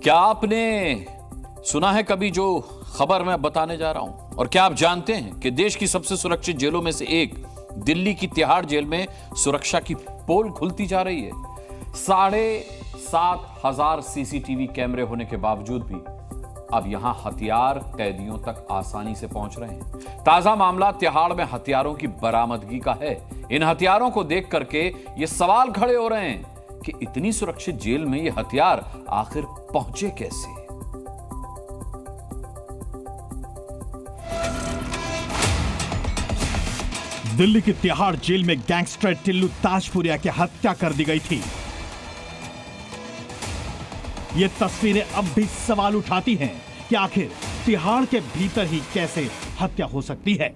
क्या आपने सुना है कभी जो खबर मैं बताने जा रहा हूं? और क्या आप जानते हैं कि देश की सबसे सुरक्षित जेलों में से एक दिल्ली की तिहाड़ जेल में सुरक्षा की पोल खुलती जा रही है। 7,500 सीसीटीवी कैमरे होने के बावजूद भी अब यहां हथियार कैदियों तक आसानी से पहुंच रहे हैं। ताजा मामला तिहाड़ में हथियारों की बरामदगी का है। इन हथियारों को देख करके ये सवाल खड़े हो रहे हैं कि इतनी सुरक्षित जेल में ये हथियार आखिर पहुंचे कैसे। दिल्ली की तिहाड़ जेल में गैंगस्टर टिल्लू ताजपुरिया की हत्या कर दी गई थी। ये तस्वीरें अब भी सवाल उठाती हैं कि आखिर तिहाड़ के भीतर ही कैसे हत्या हो सकती है।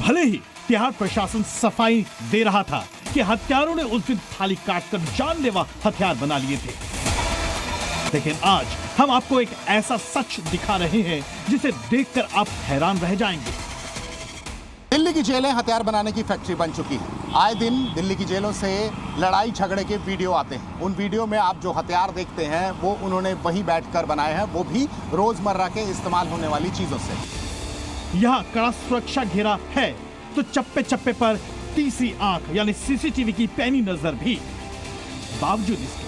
भले ही तिहाड़ प्रशासन सफाई दे रहा था कि हत्यारों ने उस दिन थाली काटकर जानलेवा हथियार बना लिए थे, लेकिन आज हम आपको एक ऐसा सच दिखा रहे हैं जिसे देखकर आप हैरान रह जाएंगे। दिल्ली की जेलें हथियार बनाने की फैक्ट्री बन चुकी है। आए दिन दिल्ली की जेलों से लड़ाई झगड़े के वीडियो आते हैं। उन वीडियो में आप जो हथियार देखते हैं वो उन्होंने वहीं बैठकर बनाए हैं, वो भी रोजमर्रा के इस्तेमाल होने वाली चीजों से। यहाँ कड़ा सुरक्षा घेरा है तो चप्पे चप्पे पर तीसरी आंख यानी सीसीटीवी की पैनी नजर भी। बावजूद इसके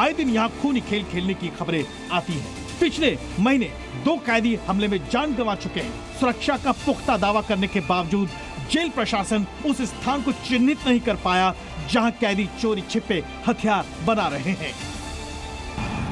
आए दिन यहाँ खूनी खेल खेलने की खबरें आती हैं। पिछले महीने 2 कैदी हमले में जान गंवा चुके हैं। सुरक्षा का पुख्ता दावा करने के बावजूद जेल प्रशासन उस स्थान को चिन्हित नहीं कर पाया जहां कैदी चोरी छिपे हथियार बना रहे हैं।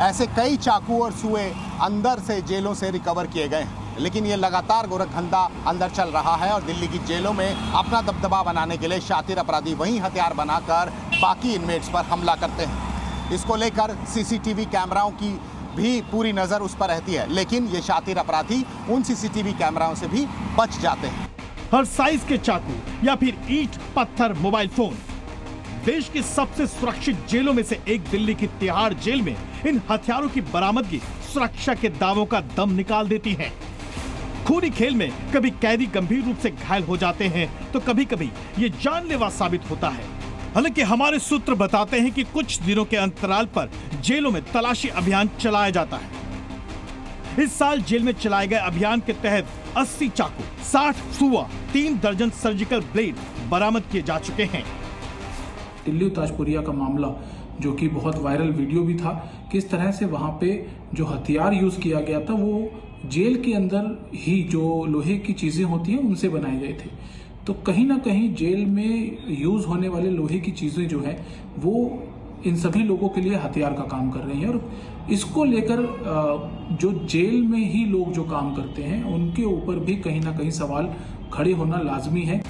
ऐसे कई चाकू और सुए अंदर से जेलों से रिकवर किए गए हैं, लेकिन ये लगातार गोरखधंधा अंदर चल रहा है और दिल्ली की जेलों में अपना दबदबा बनाने के लिए शातिर अपराधी वही हथियार बनाकर बाकी इनमेट्स पर हमला करते हैं। इसको लेकर सीसीटीवी कैमराओं की भी पूरी नजर उस पर रहती है, लेकिन ये शातिर अपराधी उन सीसीटीवी कैमराओं से भी बच जाते हैं। हर साइज के चाकू या फिर ईंट, पत्थर, मोबाइल फोन। देश की सबसे सुरक्षित जेलों में से एक दिल्ली की तिहाड़ जेल में इन हथियारों की बरामदगी सुरक्षा के दावों का दम निकाल देती है। खूनी खेल में कभी कैदी गंभीर रूप से घायल हो जाते हैं तो कभी कभी ये जानलेवा साबित होता है। हालांकि हमारे सूत्र बताते हैं कि कुछ दिनों के अंतराल पर जेलों में तलाशी अभियान चलाया जाता है। इस साल जेल में चलाए गए अभियान के तहत 80 चाकू, 60 सुआ, 3 दर्जन सर्जिकल ब्लेड बरामद किए जा चुके हैं। टिल्लू ताजपुरिया का मामला जो कि बहुत वायरल वीडियो भी था, किस तरह से वहां पे जो हथियार यूज किया गया था वो जेल के अंदर ही जो लोहे की चीजें होती हैं उनसे बनाए गए थे। तो कहीं ना कहीं जेल में यूज होने वाले लोहे की चीजें जो है वो इन सभी लोगों के लिए हथियार का काम कर रही हैं और इसको लेकर जो जेल में ही लोग जो काम करते हैं उनके ऊपर भी कहीं ना कहीं सवाल खड़े होना लाजमी है।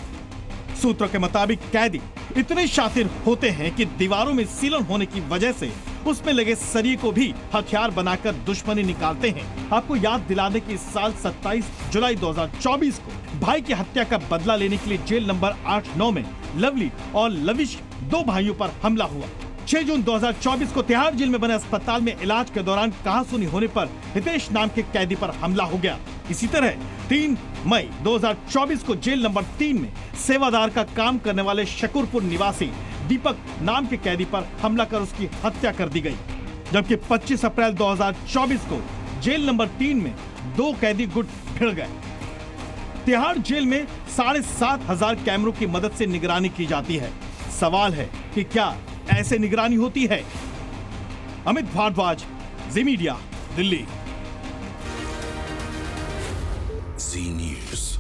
सूत्रों के मुताबिक कैदी इतने शातिर होते हैं कि दीवारों में सीलन होने की वजह से उसमें लगे सरिये को भी हथियार बनाकर दुश्मनी निकालते हैं। आपको याद दिला दें कि इस साल 27 जुलाई 2024 को भाई की हत्या का बदला लेने के लिए जेल नंबर 8-9 में लवली और लविश 2 भाइयों पर हमला हुआ। 6 जून 2024 को तिहाड़ जेल में बने अस्पताल में इलाज के दौरान कहासुनी होने पर हितेश नाम के कैदी पर हमला हो गया। इसी तरह 3 मई 2024 को जेल नंबर 3 में सेवादार का काम करने वाले शकरपुर निवासी दीपक नाम के कैदी पर हमला कर उसकी हत्या कर दी गई। जबकि 25 अप्रैल 2024 को जेल नंबर 3 में 2 कैदी गुट भिड़ गए। तिहाड़ जेल में 7,500 कैमरों की मदद से निगरानी की जाती है। सवाल है कि क्या ऐसे निगरानी होती है? अमित भारद्वाज, जी मीडिया, दिल्ली। जी न्यूज़।